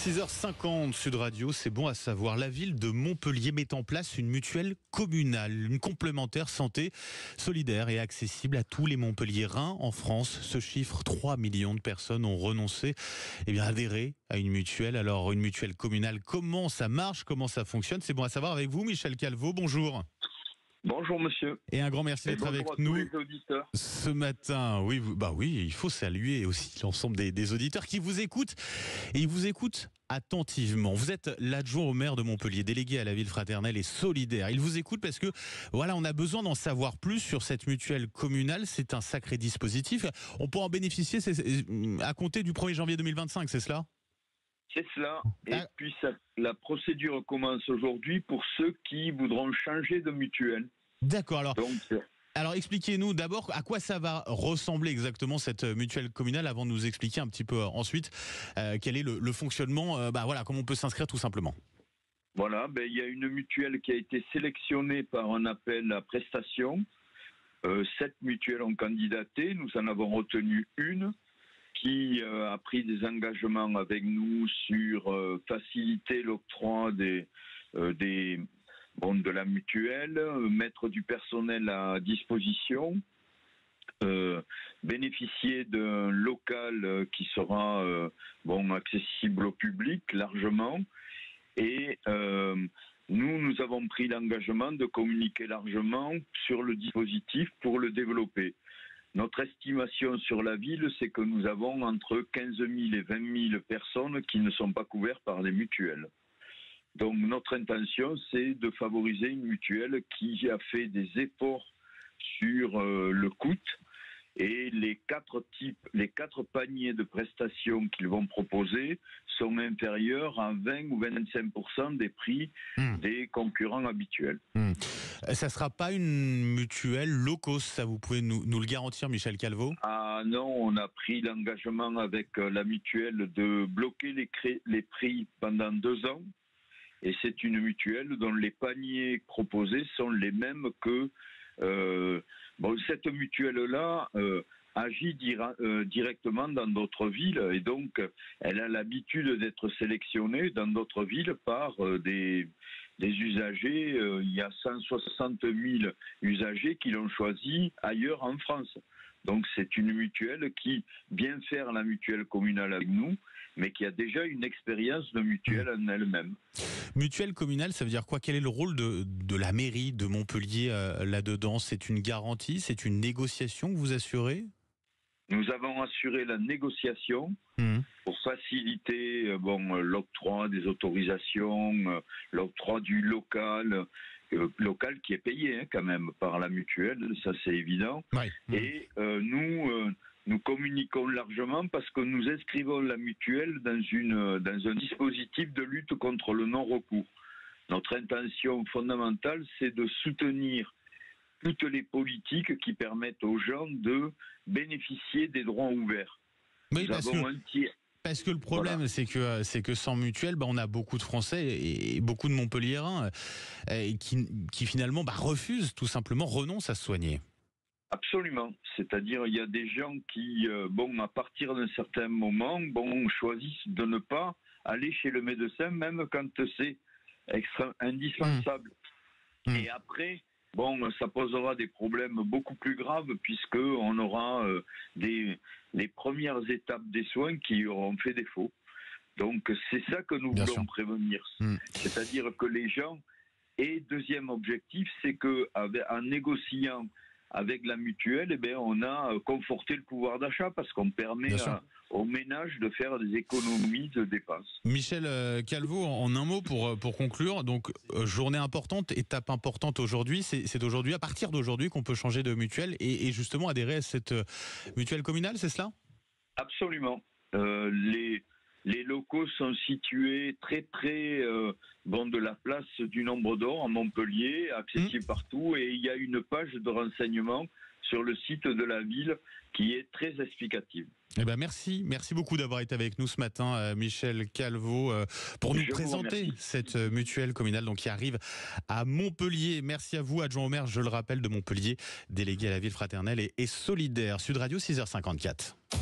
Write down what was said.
6h50, Sud Radio, c'est bon à savoir. La ville de Montpellier met en place une mutuelle communale, une complémentaire santé solidaire et accessible à tous les Montpelliérains. En France, ce chiffre, 3 millions de personnes ont renoncé à adhérer à une mutuelle. Alors, une mutuelle communale, comment ça marche, comment ça fonctionne? C'est bon à savoir avec vous, Michel Calvo. Bonjour. Bonjour monsieur. Et un grand merci d'être avec nous ce matin. Oui, il faut saluer aussi l'ensemble des auditeurs qui vous écoutent et ils vous écoutent attentivement. Vous êtes l'adjoint au maire de Montpellier, délégué à la ville fraternelle et solidaire. Ils vous écoutent parce que on a besoin d'en savoir plus sur cette mutuelle communale. C'est un sacré dispositif. On peut en bénéficier à compter du 1er janvier 2025, c'est cela ? C'est cela. Et puis la procédure commence aujourd'hui pour ceux qui voudront changer de mutuelle. D'accord. Alors expliquez-nous d'abord à quoi ça va ressembler exactement cette mutuelle communale avant de nous expliquer un petit peu ensuite quel est le fonctionnement, comment on peut s'inscrire tout simplement. Voilà, il y a une mutuelle qui a été sélectionnée par un appel à prestations. 7 mutuelles ont candidaté, nous en avons retenu une qui a pris des engagements avec nous sur faciliter l'octroi de la mutuelle, mettre du personnel à disposition, bénéficier d'un local qui sera accessible au public largement. Et nous avons pris l'engagement de communiquer largement sur le dispositif pour le développer. Notre estimation sur la ville, c'est que nous avons entre 15 000 et 20 000 personnes qui ne sont pas couvertes par les mutuelles. Donc notre intention, c'est de favoriser une mutuelle qui a fait des efforts sur le coût. Et les 4 paniers de prestations qu'ils vont proposer sont inférieurs à 20 ou 25% des prix des concurrents habituels. Ça ne sera pas une mutuelle low cost, ça vous pouvez nous le garantir, Michel Calvo? Ah non, on a pris l'engagement avec la mutuelle de bloquer les prix pendant 2 ans. Et c'est une mutuelle dont les paniers proposés sont les mêmes que... cette mutuelle-là agit directement dans d'autres villes et donc elle a l'habitude d'être sélectionnée dans d'autres villes par des usagers. Il y a 160 000 usagers qui l'ont choisi ailleurs en France. Donc c'est une mutuelle qui vient faire la mutuelle communale avec nous, mais qui a déjà une expérience de mutuelle en elle-même. Mutuelle communale, ça veut dire quoi? Quel est le rôle de la mairie de Montpellier là-dedans? C'est une garantie? C'est une négociation que vous assurez? Nous avons assuré la négociation pour faciliter l'octroi des autorisations, l'octroi du local qui est payé quand même par la mutuelle, ça c'est évident. Ouais. Et nous communiquons largement parce que nous inscrivons la mutuelle dans un dispositif de lutte contre le non-recours. Notre intention fondamentale, c'est de soutenir toutes les politiques qui permettent aux gens de bénéficier des droits ouverts. Oui, parce que le problème, c'est que sans mutuelle, on a beaucoup de Français et beaucoup de Montpelliérains qui finalement refusent, tout simplement, renoncent à se soigner. Absolument. C'est-à-dire, il y a des gens qui, à partir d'un certain moment, choisissent de ne pas aller chez le médecin, même quand c'est indispensable. Et après, ça posera des problèmes beaucoup plus graves puisqu'on aura les premières étapes des soins qui auront fait défaut. Donc, c'est ça que nous voulons prévenir. C'est-à-dire que les gens... Et deuxième objectif, c'est qu'en négociant avec la mutuelle, on a conforté le pouvoir d'achat parce qu'on permet aux ménages de faire des économies de dépenses. Michel Calvo, en un mot pour conclure, donc journée importante, étape importante aujourd'hui, c'est aujourd'hui, à partir d'aujourd'hui qu'on peut changer de mutuelle et justement adhérer à cette mutuelle communale, c'est cela? Absolument. Les locaux sont situés très près de la place du Nombre d'Or à Montpellier, accessible partout, et il y a une page de renseignement sur le site de la ville qui est très explicative. Merci beaucoup d'avoir été avec nous ce matin, Michel Calvo, pour nous présenter cette mutuelle communale qui arrive à Montpellier. Merci à vous, adjoint au maire, je le rappelle, de Montpellier, délégué à la ville fraternelle et solidaire. Sud Radio, 6h54.